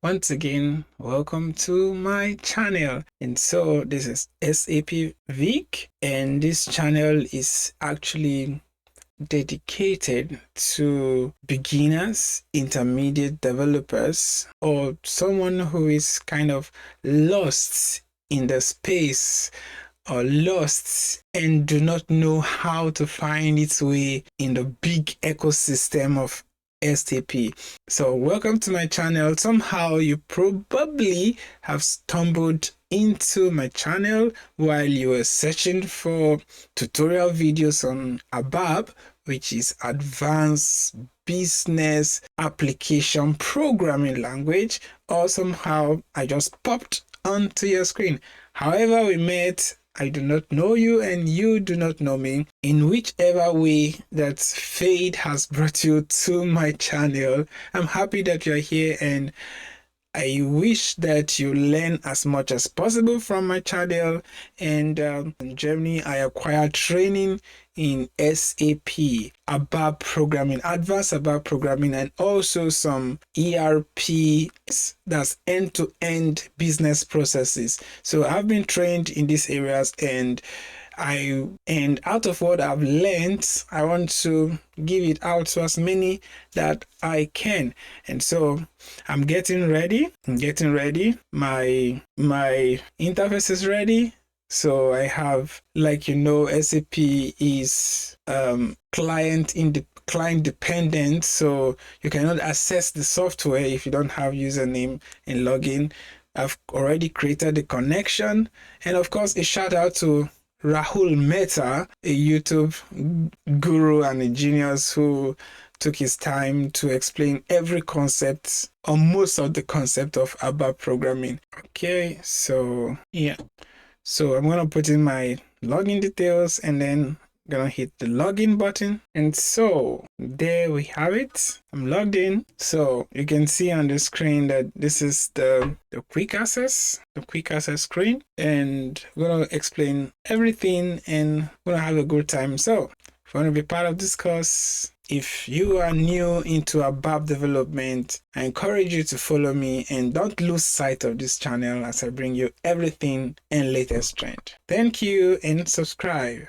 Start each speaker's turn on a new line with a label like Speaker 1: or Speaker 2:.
Speaker 1: Once again, welcome to my channel. And so this is SAPViC, and this channel is actually dedicated to beginners, intermediate developers, or someone who is kind of lost in the space or lost and do not know how to find its way in the big ecosystem of SAP. So welcome to my channel. Somehow you probably have stumbled into my channel while you were searching for tutorial videos on ABAP, which is Advanced Business Application Programming Language, or somehow I just popped onto your screen. However we met, I do not know you and you do not know me. In whichever way that fate has brought you to my channel, I'm happy that you're here, and I wish that you learn as much as possible from my channel. And in Germany, I acquired training in SAP ABAP programming, advanced ABAP programming, and also some ERP, that's end-to-end business processes. So I've been trained in these areas, and out of what I've learned, I want to give it out to as many that I can. And so I'm getting ready. My interface is ready. So I have, like, SAP is client dependent, so you cannot access the software if you don't have username and login. I've already created the connection, and of course a shout out to Rahul Mehta, a YouTube guru and a genius who took his time to explain every concept or most of the concept of ABAP programming. Okay, so yeah. So I'm going to put in my login details and then gonna hit the login button, and so there we have it. I'm logged in. So you can see on the screen that this is the quick access screen, and I'm gonna explain everything and we're gonna have a good time. So if you want to be part of this course, if you are new into ABAP development, I encourage you to follow me and don't lose sight of this channel as I bring you everything and latest trend. Thank you and subscribe.